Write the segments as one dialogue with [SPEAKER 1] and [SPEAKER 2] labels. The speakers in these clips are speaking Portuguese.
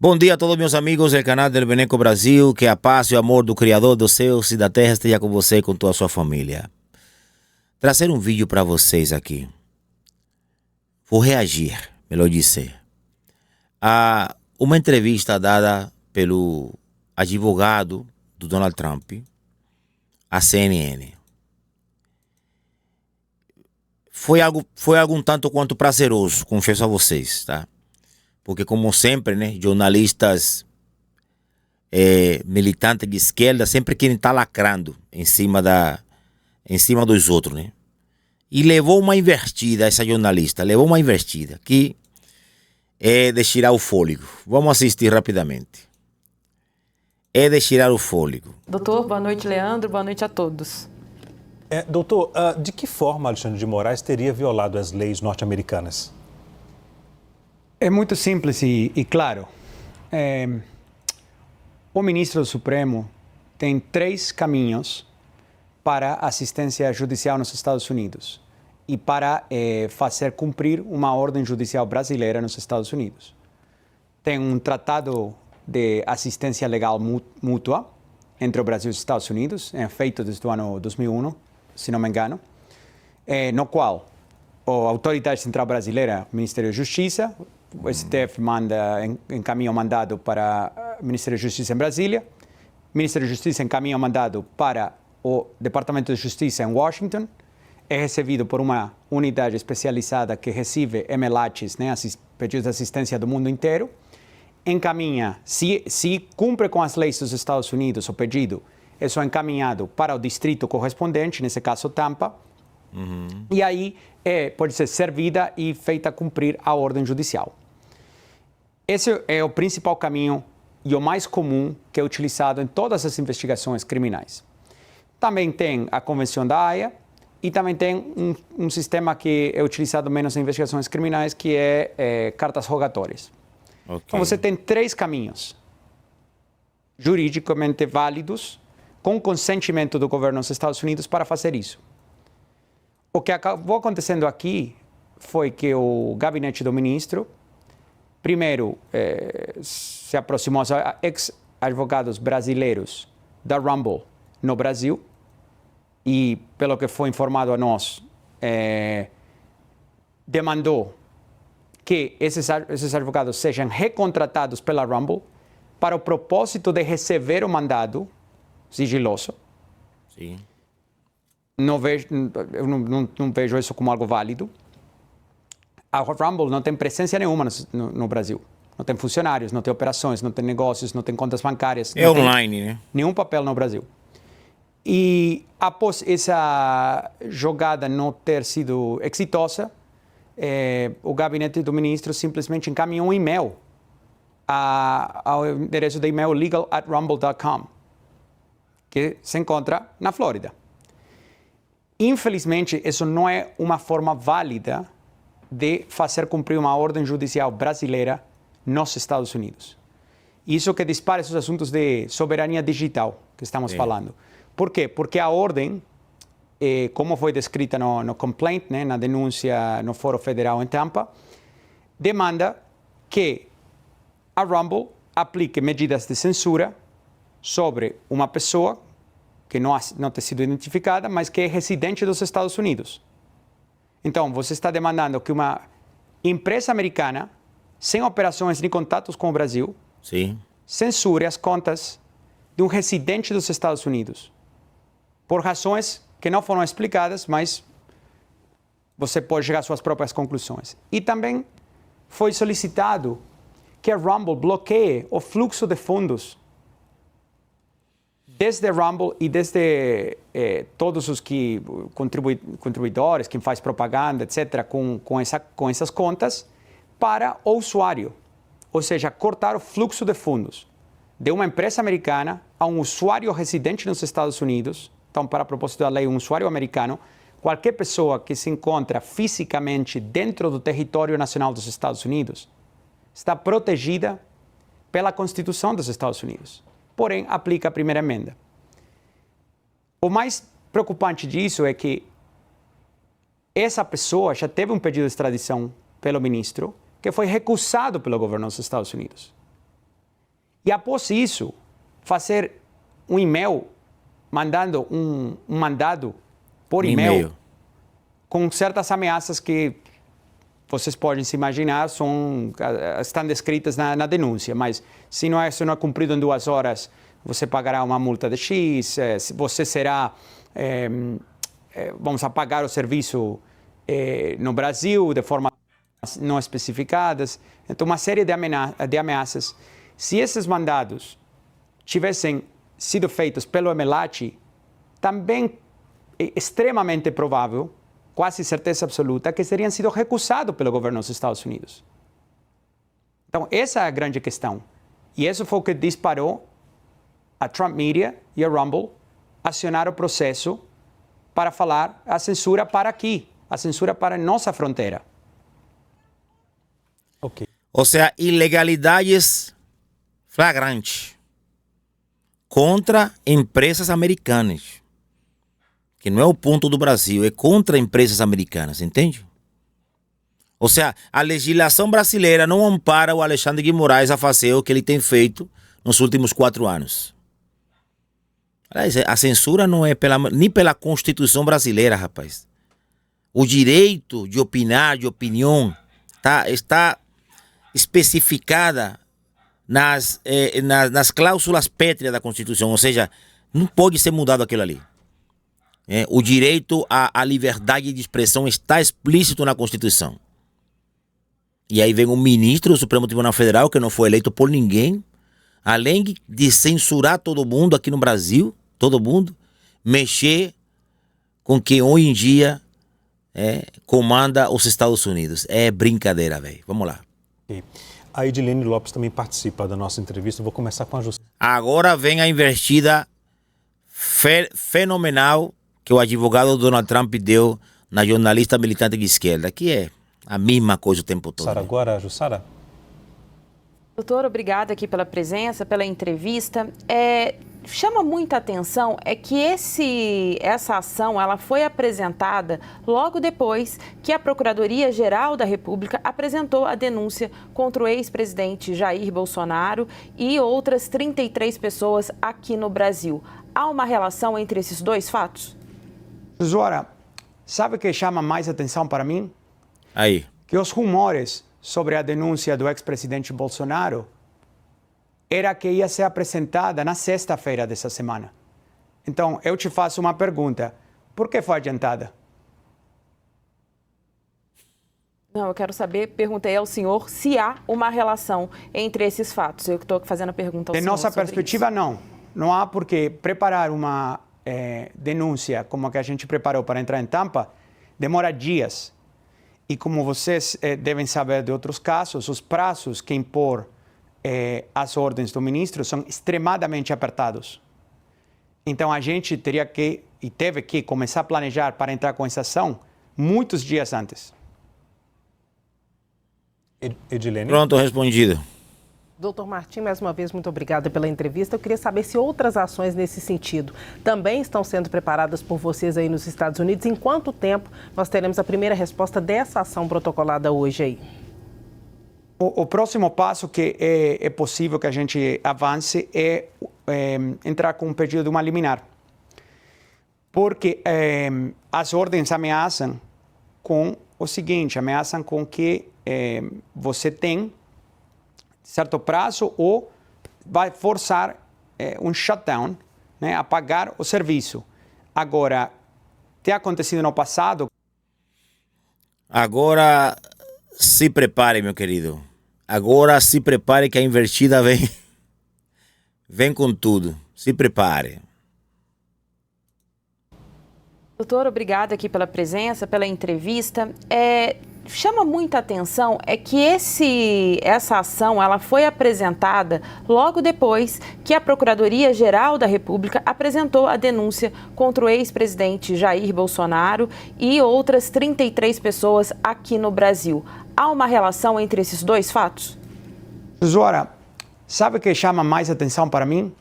[SPEAKER 1] Bom dia a todos meus amigos do canal del Beneco Brasil, que a paz e o amor do Criador dos céus e da terra esteja com você e com toda a sua família. Trazer um vídeo para vocês aqui. Vou reagir, melhor dizer, a uma entrevista dada pelo advogado do Donald Trump à CNN. Foi algo um tanto quanto prazeroso, confesso a vocês, tá? Porque, como sempre, né, jornalistas militantes de esquerda sempre querem estar lacrando em cima dos outros, né? E levou uma invertida, essa jornalista, que é de tirar o fôlego. Vamos assistir rapidamente. É de tirar o fôlego.
[SPEAKER 2] Doutor, boa noite, Leandro, boa noite a todos.
[SPEAKER 3] Doutor, de que forma Alexandre de Moraes teria violado as leis norte-americanas?
[SPEAKER 4] É muito simples e claro. O ministro do Supremo tem 3 caminhos para assistência judicial nos Estados Unidos e para fazer cumprir uma ordem judicial brasileira nos Estados Unidos. Tem um tratado de assistência legal mútua entre o Brasil e os Estados Unidos, feito desde o ano 2001, se não me engano, no qual a Autoridade Central Brasileira, o Ministério da Justiça, o STF encaminha o mandado para o Ministério da Justiça em Brasília, o Ministério da Justiça encaminha o mandado para o Departamento de Justiça em Washington, é recebido por uma unidade especializada que recebe MLATs, né, pedidos de assistência do mundo inteiro, encaminha, se cumpre com as leis dos Estados Unidos o pedido, é só encaminhado para o distrito correspondente, nesse caso Tampa, e aí pode ser servida e feita cumprir a ordem judicial. Esse é o principal caminho e o mais comum que é utilizado em todas as investigações criminais. Também tem a Convenção da Haia e também tem um sistema que é utilizado menos em investigações criminais, que é cartas rogatórias. Okay. Então você tem 3 caminhos juridicamente válidos com consentimento do governo dos Estados Unidos para fazer isso. O que acabou acontecendo aqui foi que o gabinete do ministro, primeiro, se aproximou aos ex-advogados brasileiros da Rumble no Brasil e, pelo que foi informado a nós, demandou que esses advogados sejam recontratados pela Rumble para o propósito de receber o mandado sigiloso.
[SPEAKER 1] Sim.
[SPEAKER 4] Eu não vejo isso como algo válido. A Rumble não tem presença nenhuma no Brasil. Não tem funcionários, não tem operações, não tem negócios, não tem contas bancárias.
[SPEAKER 1] É online, né?
[SPEAKER 4] Nenhum papel no Brasil. E após essa jogada não ter sido exitosa, o gabinete do ministro simplesmente encaminhou um e-mail ao endereço de e-mail legal@rumble.com, que se encontra na Flórida. Infelizmente, isso não é uma forma válida de fazer cumprir uma ordem judicial brasileira nos Estados Unidos. Isso que dispara esses assuntos de soberania digital que estamos falando. Por quê? Porque a ordem, como foi descrita no complaint, né, na denúncia no Fórum Federal em Tampa, demanda que a Rumble aplique medidas de censura sobre uma pessoa que não tem sido identificada, mas que é residente dos Estados Unidos. Então, você está demandando que uma empresa americana, sem operações nem contatos com o Brasil, censure as contas de um residente dos Estados Unidos, por razões que não foram explicadas, mas você pode chegar às suas próprias conclusões. E também foi solicitado que a Rumble bloqueie o fluxo de fundos desde a Rumble e desde todos os contribuidores, quem faz propaganda, etc., com essas contas, para o usuário. Ou seja, cortar o fluxo de fundos de uma empresa americana a um usuário residente nos Estados Unidos. Então, para propósito da lei, um usuário americano, qualquer pessoa que se encontra fisicamente dentro do território nacional dos Estados Unidos, está protegida pela Constituição dos Estados Unidos. Porém, aplica a primeira emenda. O mais preocupante disso é que essa pessoa já teve um pedido de extradição pelo ministro, que foi recusado pelo governo dos Estados Unidos. E após isso, fazer um e-mail mandando um mandado por e-mail com certas ameaças que vocês podem se imaginar, estão descritas na denúncia, mas se não é cumprido em 2 horas, você pagará uma multa de X, você será, vamos apagar o serviço no Brasil de forma não especificadas. Então, uma série de ameaças. Se esses mandados tivessem sido feitos pelo Emelati, também é extremamente provável, quase certeza absoluta, que teriam sido recusados pelo governo dos Estados Unidos. Então, essa é a grande questão. E isso foi o que disparou a Trump Media e a Rumble acionar o processo para falar a censura para aqui, a censura para nossa fronteira.
[SPEAKER 3] Ok.
[SPEAKER 1] Ou seja, ilegalidades flagrantes contra empresas americanas. Que não é o ponto do Brasil, é contra empresas americanas, entende? Ou seja, a legislação brasileira não ampara o Alexandre de Moraes a fazer o que ele tem feito nos últimos 4 anos. Aliás, a censura não é nem pela Constituição brasileira, rapaz. O direito de opinar, de opinião, está especificada nas cláusulas pétreas da Constituição. Ou seja, não pode ser mudado aquilo ali. O direito à liberdade de expressão está explícito na Constituição. E aí vem um ministro do Supremo Tribunal Federal que não foi eleito por ninguém, além de censurar todo mundo aqui no Brasil, todo mundo, mexer com quem hoje em dia comanda os Estados Unidos. É brincadeira, velho. Vamos lá.
[SPEAKER 3] Okay. A Edilene Lopes também participa da nossa entrevista. Eu vou começar com a Jussara.
[SPEAKER 1] Agora vem a investida fenomenal que o advogado Donald Trump deu na jornalista militante de esquerda, que é a mesma coisa o tempo todo.
[SPEAKER 3] Agora, Jussara.
[SPEAKER 2] Doutor, obrigada aqui pela presença, pela entrevista. Chama muita atenção que essa ação ela foi apresentada logo depois que a Procuradoria-Geral da República apresentou a denúncia contra o ex-presidente Jair Bolsonaro e outras 33 pessoas aqui no Brasil. Há uma relação entre esses 2 fatos?
[SPEAKER 4] Zora, sabe o que chama mais atenção para mim?
[SPEAKER 1] Aí.
[SPEAKER 4] Que os rumores sobre a denúncia do ex-presidente Bolsonaro era que ia ser apresentada na sexta-feira dessa semana. Então, eu te faço uma pergunta. Por que foi adiantada?
[SPEAKER 2] Não, eu quero saber, perguntei ao senhor se há uma relação entre esses fatos. Eu estou fazendo a pergunta ao senhor.
[SPEAKER 4] De nossa perspectiva, não. Não há por que preparar uma denúncia como a que a gente preparou para entrar em Tampa demora dias. E como vocês devem saber de outros casos, os prazos que impor as ordens do ministro são extremadamente apertados. Então a gente teria que e teve que começar a planejar para entrar com essa ação muitos dias antes.
[SPEAKER 3] Edilene?
[SPEAKER 1] Pronto, respondido.
[SPEAKER 5] Doutor Martim, mais uma vez, muito obrigada pela entrevista. Eu queria saber se outras ações nesse sentido também estão sendo preparadas por vocês aí nos Estados Unidos. Em quanto tempo nós teremos a primeira resposta dessa ação protocolada hoje aí?
[SPEAKER 4] O próximo passo que é possível que a gente avance é entrar com um pedido de uma liminar. Porque as ordens ameaçam com o seguinte, ameaçam com que você tem certo prazo ou vai forçar um shutdown, né, apagar o serviço. Agora, tem acontecido no passado?
[SPEAKER 1] Agora se prepare, meu querido. Agora se prepare que a invertida vem com tudo. Se prepare.
[SPEAKER 2] Doutor, obrigada aqui pela presença, pela entrevista. Chama muita atenção que essa ação ela foi apresentada logo depois que a Procuradoria-Geral da República apresentou a denúncia contra o ex-presidente Jair Bolsonaro e outras 33 pessoas aqui no Brasil. Há uma relação entre esses 2 fatos?
[SPEAKER 4] Zora, sabe o que chama mais atenção para mim?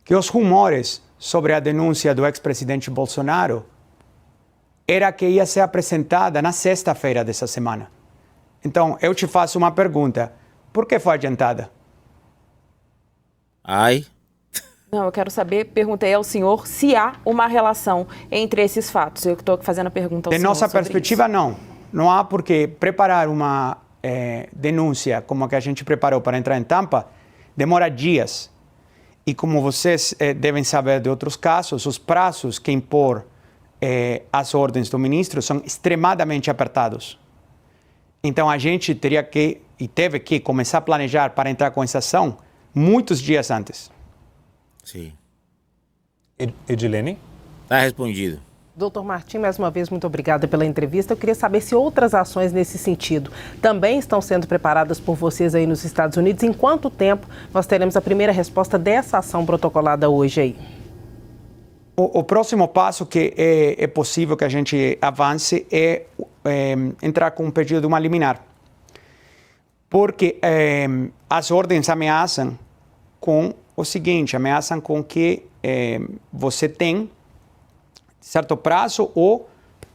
[SPEAKER 4] Que os rumores sobre a denúncia do ex-presidente Bolsonaro era que ia ser apresentada na sexta-feira dessa semana. Então, eu te faço uma pergunta. Por que foi adiantada?
[SPEAKER 1] Ai,
[SPEAKER 2] Não, eu quero saber, perguntei ao senhor se há uma relação entre esses fatos. Eu estou fazendo a pergunta ao
[SPEAKER 4] De
[SPEAKER 2] senhor
[SPEAKER 4] nossa
[SPEAKER 2] sobre
[SPEAKER 4] perspectiva,
[SPEAKER 2] isso.
[SPEAKER 4] não. Não há por que preparar uma denúncia como a que a gente preparou para entrar em Tampa, demora dias. E como vocês devem saber de outros casos, os prazos que impor as ordens do ministro são extremadamente apertados. Então a gente teria que e teve que começar a planejar para entrar com essa ação muitos dias antes.
[SPEAKER 1] sim.
[SPEAKER 3] Edilene?
[SPEAKER 1] Tá respondido.
[SPEAKER 5] Doutor Martim, mais uma vez, muito obrigada pela entrevista. Eu queria saber se outras ações nesse sentido também estão sendo preparadas por vocês aí nos Estados Unidos. Em quanto tempo nós teremos a primeira resposta dessa ação protocolada hoje aí?
[SPEAKER 4] O próximo passo que é possível que a gente avance é entrar com um pedido de uma liminar. Porque as ordens ameaçam com o seguinte, ameaçam com que você tem certo prazo ou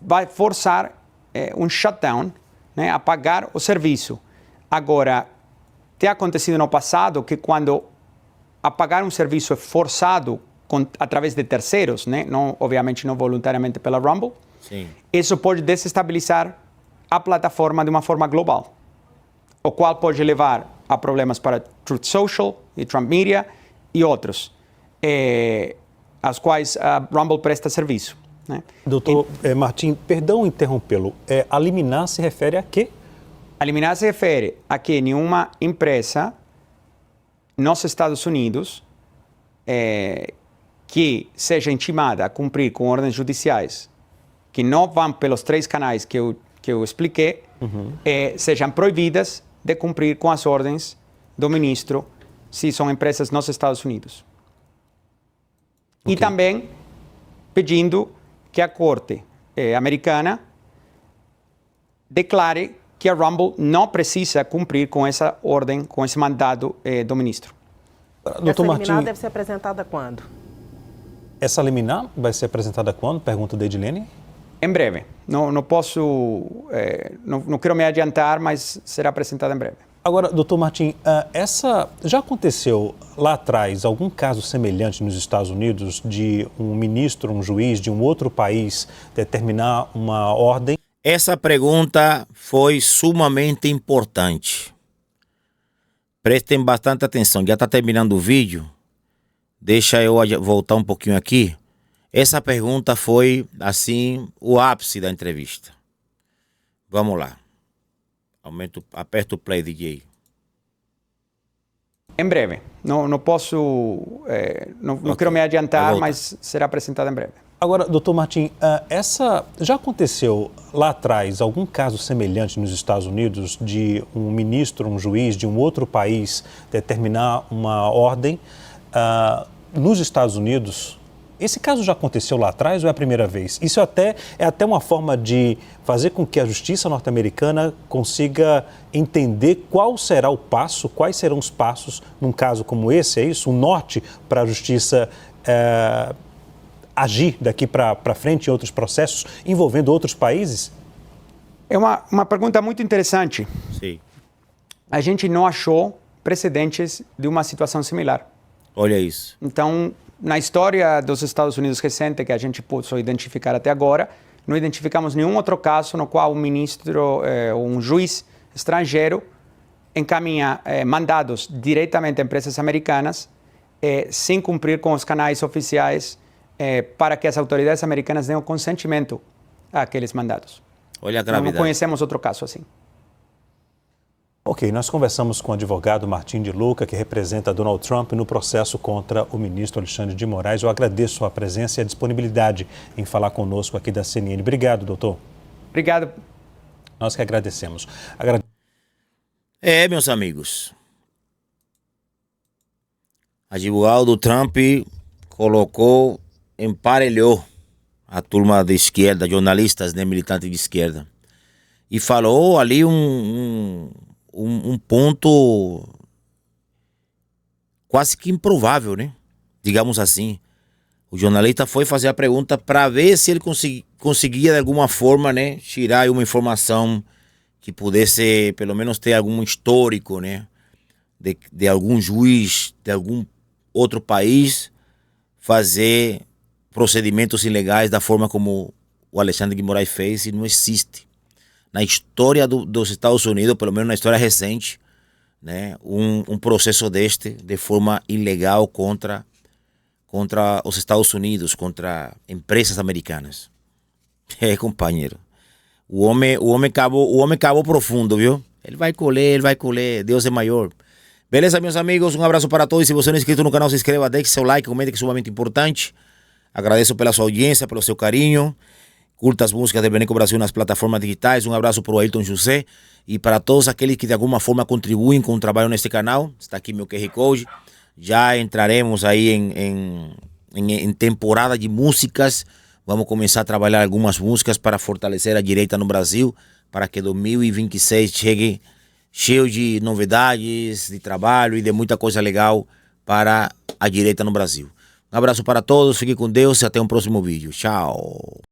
[SPEAKER 4] vai forçar um shutdown, né, apagar o serviço. Agora, tem acontecido no passado que quando apagar um serviço é forçado através de terceiros, né, não, obviamente não voluntariamente pela Rumble,
[SPEAKER 1] Sim.
[SPEAKER 4] isso pode desestabilizar a plataforma de uma forma global, o qual pode levar a problemas para Truth Social e Trump Media e outros, às quais a Rumble presta serviço. Né?
[SPEAKER 3] Doutor Martim, perdão interrompê-lo. A liminar se refere a quê?
[SPEAKER 4] A liminar se refere a que nenhuma empresa nos Estados Unidos que seja intimada a cumprir com ordens judiciais que não vão pelos 3 canais que eu expliquei, sejam proibidas de cumprir com as ordens do ministro se são empresas nos Estados Unidos. Okay. E também pedindo que a Corte americana declare que a Rumble não precisa cumprir com essa ordem, com esse mandado do ministro.
[SPEAKER 5] Essa liminar deve ser apresentada quando?
[SPEAKER 3] Essa liminar vai ser apresentada quando? Pergunta da Edilene.
[SPEAKER 4] Em breve. Não posso, não quero me adiantar, mas será apresentada em breve.
[SPEAKER 3] Agora, doutor Martim, já aconteceu lá atrás algum caso semelhante nos Estados Unidos de um ministro, um juiz de um outro país determinar uma ordem?
[SPEAKER 1] Essa pergunta foi sumamente importante. Prestem bastante atenção. Já está terminando o vídeo. Deixa eu voltar um pouquinho aqui. Essa pergunta foi, assim, o ápice da entrevista. Vamos lá. Aperta o play, DJ.
[SPEAKER 4] Em breve. Não posso, não quero me adiantar, mas será apresentada em breve.
[SPEAKER 3] Agora, doutor Martim, já aconteceu lá atrás algum caso semelhante nos Estados Unidos de um ministro, um juiz de um outro país determinar uma ordem nos Estados Unidos? Esse caso já aconteceu lá atrás ou é a primeira vez? Isso é até uma forma de fazer com que a justiça norte-americana consiga entender qual será o passo, quais serão os passos num caso como esse, é isso? Um norte para a justiça agir daqui para frente em outros processos envolvendo outros países?
[SPEAKER 4] É uma pergunta muito interessante.
[SPEAKER 1] Sim.
[SPEAKER 4] A gente não achou precedentes de uma situação similar.
[SPEAKER 1] Olha isso.
[SPEAKER 4] Então, na história dos Estados Unidos recente, que a gente pôde identificar até agora, não identificamos nenhum outro caso no qual um ministro ou um juiz estrangeiro encaminha mandados diretamente a empresas americanas sem cumprir com os canais oficiais para que as autoridades americanas deem o consentimento àqueles mandados.
[SPEAKER 1] Olha a gravidade.
[SPEAKER 4] Não conhecemos outro caso assim.
[SPEAKER 3] Ok, nós conversamos com o advogado Martim de Luca, que representa Donald Trump no processo contra o ministro Alexandre de Moraes. Eu agradeço a presença e a disponibilidade em falar conosco aqui da CNN. Obrigado, doutor.
[SPEAKER 4] Obrigado.
[SPEAKER 3] Nós que agradecemos.
[SPEAKER 1] Meus amigos. Advogado do Trump emparelhou a turma de esquerda, jornalistas, né, militantes de esquerda. E falou ali um ponto quase que improvável, né? Digamos assim. O jornalista foi fazer a pergunta para ver se ele conseguia de alguma forma, né, tirar uma informação que pudesse, pelo menos, ter algum histórico, né? De algum juiz, de algum outro país fazer procedimentos ilegais da forma como o Alexandre de Moraes fez, e não existe. Na história dos Estados Unidos, pelo menos na história recente, né, um processo deste de forma ilegal contra os Estados Unidos, contra empresas americanas. Companheiro. O homem cavou profundo, viu? Ele vai colher, Deus é maior. Beleza, meus amigos? Um abraço para todos. Se você não é inscrito no canal, se inscreva, deixe seu like, comente, que é sumamente importante. Agradeço pela sua audiência, pelo seu carinho. Curta as músicas do Beneco Brasil nas plataformas digitais. Um abraço para o Ailton José e para todos aqueles que de alguma forma contribuem com o trabalho neste canal. Está aqui meu QR Code. Já entraremos aí em temporada de músicas. Vamos começar a trabalhar algumas músicas para fortalecer a direita no Brasil, para que 2026 chegue cheio de novidades, de trabalho e de muita coisa legal para a direita no Brasil. Um abraço para todos, fiquem com Deus e até um próximo vídeo. Tchau!